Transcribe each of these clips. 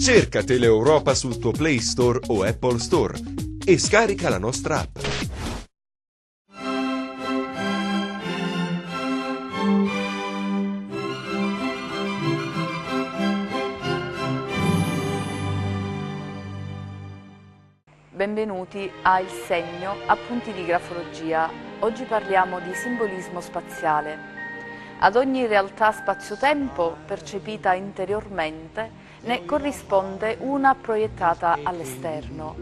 Cerca Teleeuropa sul tuo Play Store o Apple Store e scarica la nostra app. Benvenuti a Il Segno, appunti di grafologia. Oggi parliamo di simbolismo spaziale. Ad ogni realtà spazio-tempo percepita interiormente ne corrisponde una proiettata all'esterno.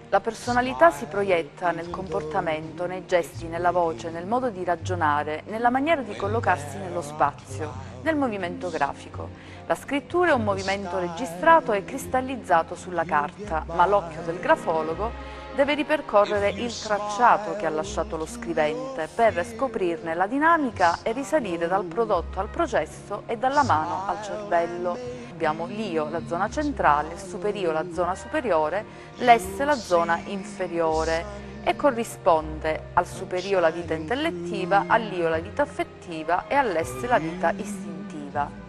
La personalità si proietta nel comportamento, nei gesti, nella voce, nel modo di ragionare, nella maniera di collocarsi nello spazio, nel movimento grafico. La scrittura è un movimento registrato e cristallizzato sulla carta, ma l'occhio del grafologo deve ripercorrere il tracciato che ha lasciato lo scrivente per scoprirne la dinamica e risalire dal prodotto al processo e dalla mano al cervello. Abbiamo l'io, la zona centrale, il superio, la zona superiore, l'esse, la zona inferiore, e corrisponde al superio la vita intellettiva, all'io la vita affettiva e all'esse la vita istintiva.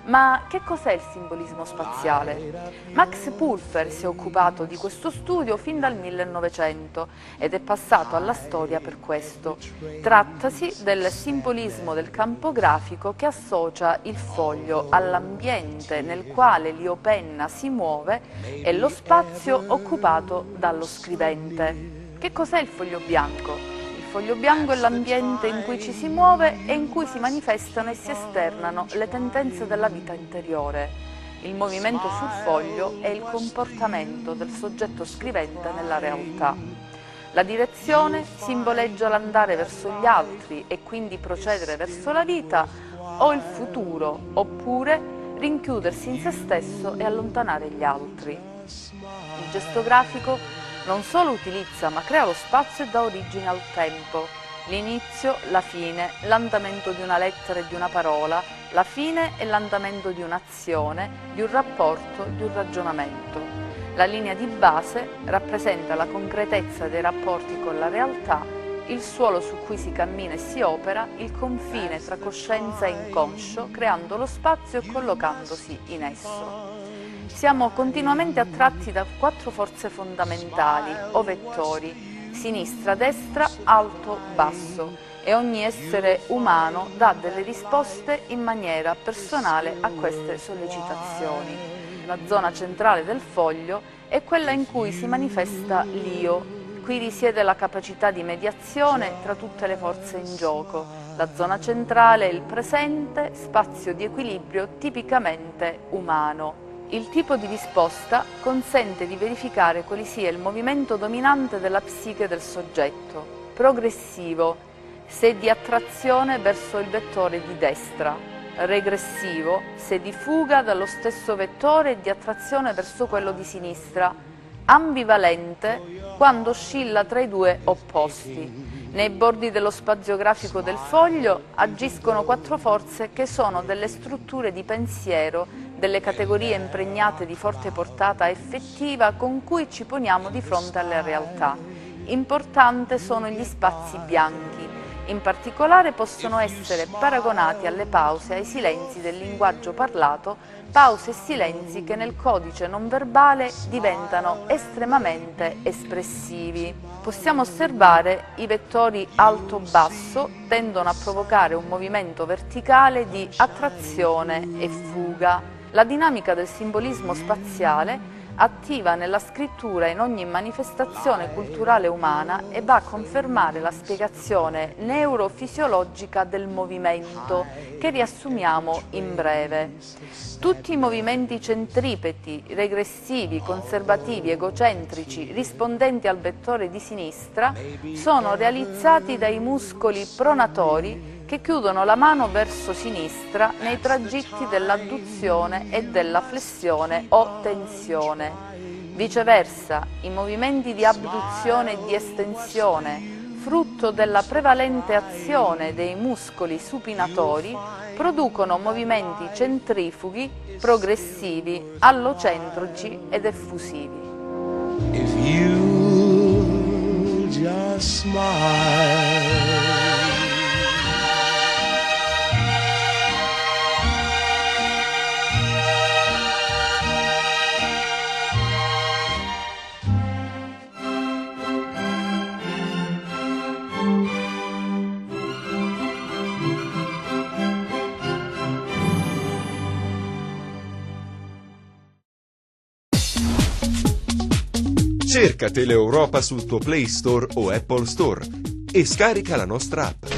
Ma che cos'è il simbolismo spaziale? Max Pulver si è occupato di questo studio fin dal 1900 ed è passato alla storia per questo. Trattasi del simbolismo del campo grafico che associa il foglio all'ambiente nel quale l'io penna si muove e lo spazio occupato dallo scrivente. Che cos'è il foglio bianco? Il foglio bianco è l'ambiente in cui ci si muove e in cui si manifestano e si esternano le tendenze della vita interiore. Il movimento sul foglio è il comportamento del soggetto scrivente nella realtà. La direzione simboleggia l'andare verso gli altri e quindi procedere verso la vita o il futuro, oppure rinchiudersi in se stesso e allontanare gli altri. Il gesto grafico non solo utilizza ma crea lo spazio e dà origine al tempo, l'inizio, la fine, l'andamento di una lettera e di una parola, la fine e l'andamento di un'azione, di un rapporto, di un ragionamento. La linea di base rappresenta la concretezza dei rapporti con la realtà, il suolo su cui si cammina e si opera, il confine tra coscienza e inconscio, creando lo spazio e collocandosi in esso. Siamo continuamente attratti da 4 forze fondamentali o vettori: sinistra, destra, alto, basso, e ogni essere umano dà delle risposte in maniera personale a queste sollecitazioni. La zona centrale del foglio è quella in cui si manifesta l'io. Qui risiede la capacità di mediazione tra tutte le forze in gioco. La zona centrale è il presente, spazio di equilibrio tipicamente umano. Il tipo di risposta consente di verificare quale sia il movimento dominante della psiche del soggetto. Progressivo, se di attrazione verso il vettore di destra. Regressivo, se di fuga dallo stesso vettore e di attrazione verso quello di sinistra. Ambivalente, quando oscilla tra i due opposti. Nei bordi dello spazio grafico del foglio agiscono 4 forze che sono delle strutture di pensiero, delle categorie impregnate di forte portata effettiva con cui ci poniamo di fronte alle realtà. Importante sono gli spazi bianchi. In particolare possono essere paragonati alle pause e ai silenzi del linguaggio parlato, pause e silenzi che nel codice non verbale diventano estremamente espressivi. Possiamo osservare i vettori alto-basso tendono a provocare un movimento verticale di attrazione e fuga. La dinamica del simbolismo spaziale attiva nella scrittura in ogni manifestazione culturale umana e va a confermare la spiegazione neurofisiologica del movimento, che riassumiamo in breve. Tutti i movimenti centripeti, regressivi, conservativi, egocentrici, rispondenti al vettore di sinistra, sono realizzati dai muscoli pronatori che chiudono la mano verso sinistra nei tragitti dell'adduzione e della flessione o tensione. Viceversa, i movimenti di abduzione e di estensione, frutto della prevalente azione dei muscoli supinatori, producono movimenti centrifughi, progressivi, allocentrici ed effusivi. If you just smile. Cerca Teleeuropa sul tuo Play Store o Apple Store e scarica la nostra app.